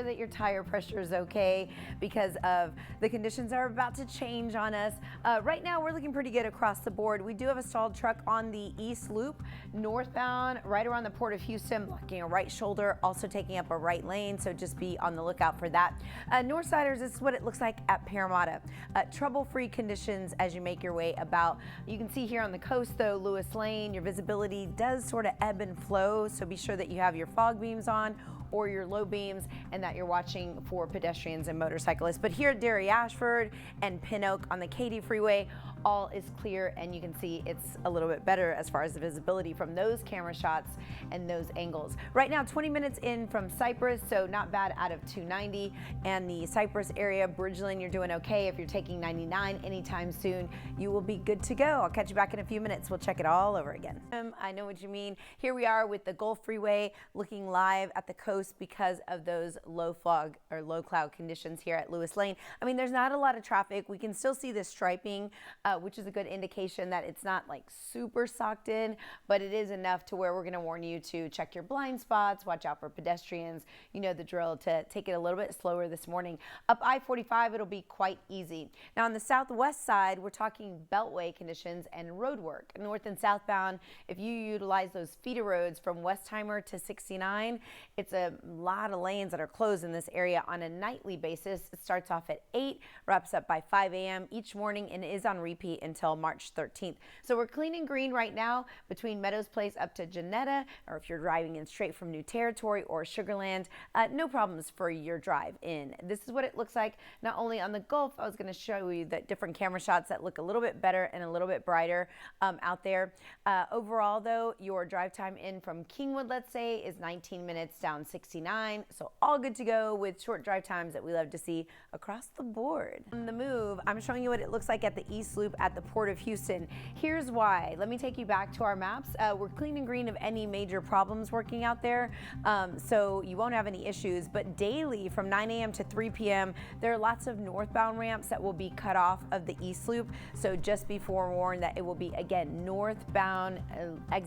sure that your tire pressure is okay because of the conditions that are about to change on us. Right now, we're looking pretty good across the board. We do have a stalled truck on the East Loop, northbound, right around the Port of Houston, blocking a right shoulder, also taking up a right lane, so just be on the lookout for that. Northsiders, this is what it looks like at Parramatta. Trouble-free conditions as you make your way about. You can see here on the coast, though, Lewis Lane, your visibility does sort of ebb and flow, so be sure that you have your fog beams on or your low beams and that you're watching for pedestrians and motorcyclists. But here at Derry Ashford and Pin Oak on the Katy Freeway, all is clear, and you can see it's a little bit better as far as the visibility from those camera shots and those angles. Right now, 20 minutes in from Cypress, so not bad out of 290, and the Cypress area, Bridgeland, you're doing okay. If you're taking 99 anytime soon, you will be good to go. I'll catch you back in a few minutes. We'll check it all over again. I know what you mean. Here we are with the Gulf Freeway looking live at the coast because of those low fog or low cloud conditions here at Lewis Lane. I mean, there's not a lot of traffic. We can still see the striping, which is a good indication that it's not like super socked in, but it is enough to where we're going to warn you to check your blind spots, watch out for pedestrians. You know the drill, to take it a little bit slower this morning. Up I-45, it'll be quite easy. Now on the southwest side, we're talking beltway conditions and road work. North and southbound, if you utilize those feeder roads from Westheimer to 69, it's a lot of lanes that are closed in this area on a nightly basis. It starts off at 8, wraps up by 5 a.m. each morning, and is on repeat until March 13th. So we're clean and green right now between Meadows Place up to Janetta, or if you're driving in straight from New Territory or Sugarland, no problems for your drive in. This is what it looks like not only on the Gulf. I was going to show you the different camera shots that look a little bit better and a little bit brighter out there. Overall, though, your drive time in from Kingwood, let's say, is 19 minutes down 69. So all good to go with short drive times that we love to see across the board. On the move, I'm showing you what it looks like at the East Loop at the Port of Houston. Here's why. Let me take you back to our maps. We're clean and green of any major problems working out there, so you won't have any issues. But daily from 9 a.m. to 3 p.m., there are lots of northbound ramps that will be cut off of the East Loop. So just be forewarned that it will be, again, northbound.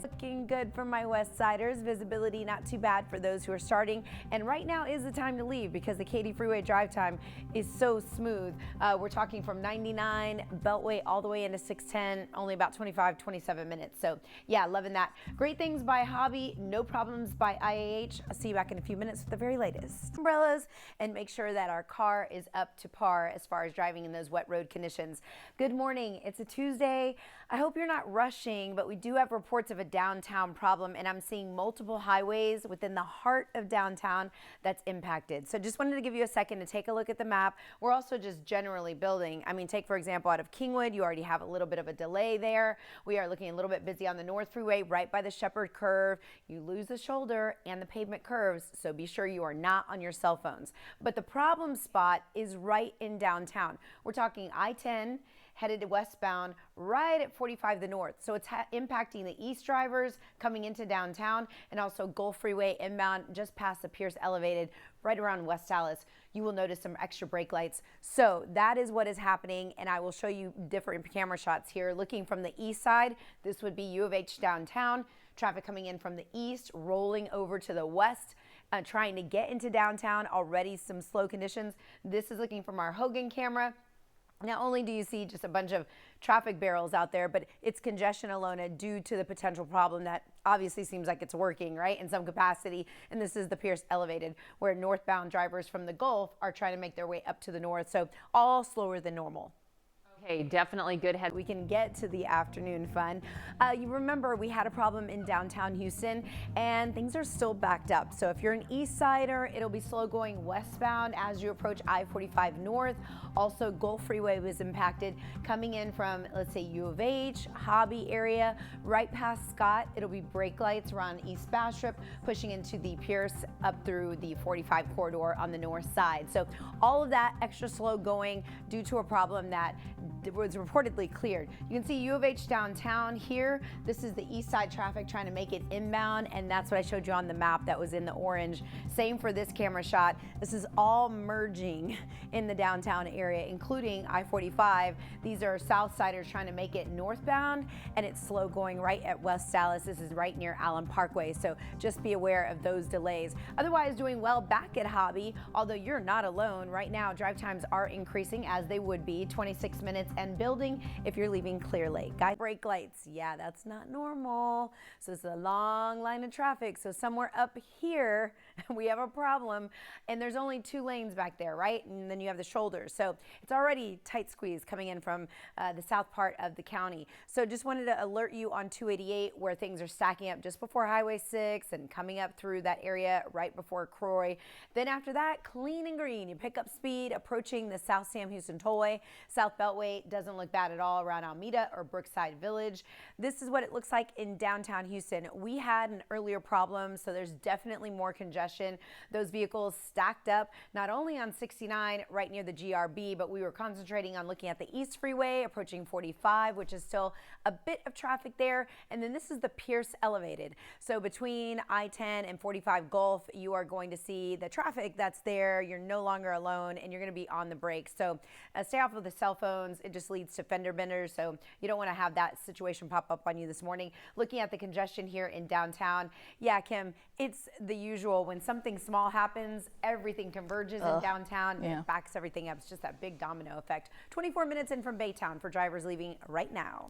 Looking good for my West Siders. Visibility not too bad for those who are starting. And right now is the time to leave because the Katy Freeway drive time is so smooth. We're talking from 99 Beltway all the way into 610, only about 25-27 minutes. So yeah, loving that. Great things by Hobby, no problems by IAH. I'll see you back in a few minutes with the very latest. Umbrellas, and make sure that our car is up to par as far as driving in those wet road conditions. Good morning. It's a Tuesday. I hope you're not rushing, but we do have reports of a downtown problem, and I'm seeing multiple highways within the heart of downtown that's impacted. So just wanted to give you a second to take a look at the map. We're also just generally building. I mean, take for example out of Kingwood, you already have a little bit of a delay there. We are looking a little bit busy on the North Freeway right by the Shepherd curve. You lose the shoulder and the pavement curves, so be sure you are not on your cell phones. But the problem spot is right in downtown. We're talking I-10 headed to westbound right at 45 the north. So it's impacting the east drivers coming into downtown, and also Gulf Freeway inbound just past the Pierce Elevated right around West Dallas. You will notice some extra brake lights. So that is what is happening, and I will show you different camera shots here. Looking from the east side, this would be U of H downtown. Traffic coming in from the east, rolling over to the west, trying to get into downtown. Already some slow conditions. This is looking from our Hogan camera. Not only do you see just a bunch of traffic barrels out there, but it's congestion alone due to the potential problem that obviously seems like it's working, right, in some capacity. And this is the Pierce Elevated, where northbound drivers from the Gulf are trying to make their way up to the north. So all slower than normal. Okay, definitely good head. We can get to the afternoon fun. You remember we had a problem in downtown Houston, and things are still backed up. So if you're an east sider, it'll be slow going westbound as you approach I-45 north. Also, Gulf Freeway was impacted coming in from, let's say, U of H, Hobby area, right past Scott. It'll be brake lights around East Bastrop, pushing into the Pierce up through the 45 corridor on the north side. So all of that extra slow going due to a problem that was reportedly cleared. You can see U of H downtown here. This is the east side traffic trying to make it inbound, and that's what I showed you on the map that was in the orange. Same for this camera shot. This is all merging in the downtown area, including I-45. These are south siders trying to make it northbound, and it's slow going right at West Dallas. This is right near Allen Parkway, so just be aware of those delays. Otherwise, doing well back at Hobby, although you're not alone. Right now, drive times are increasing as they would be, 26 minutes and building if you're leaving Clear Lake. Guys, brake lights, yeah, that's not normal. So it's a long line of traffic. So somewhere up here, we have a problem, and there's only 2 lanes back there, right? And then you have the shoulders. So it's already tight squeeze coming in from the south part of the county. So just wanted to alert you on 288 where things are stacking up just before Highway 6 and coming up through that area right before Croy. Then after that, clean and green. You pick up speed approaching the South Sam Houston Tollway. South Beltway doesn't look bad at all around Alameda or Brookside Village. This is what it looks like in downtown Houston. We had an earlier problem, so there's definitely more congestion. Those vehicles stacked up not only on 69 right near the GRB, but we were concentrating on looking at the East Freeway approaching 45, which is still a bit of traffic there. And then this is the Pierce Elevated. So between I-10 and 45 Gulf, you are going to see the traffic that's there. You're no longer alone, and you're going to be on the brakes. So stay off of the cell phones. It just leads to fender benders, so you don't want to have that situation pop up on you this morning. Looking at the congestion here in downtown, yeah, Kim, it's the usual. When something small happens, everything converges in downtown. Yeah. It backs everything up. It's just that big domino effect. 24 minutes in from Baytown for drivers leaving right now.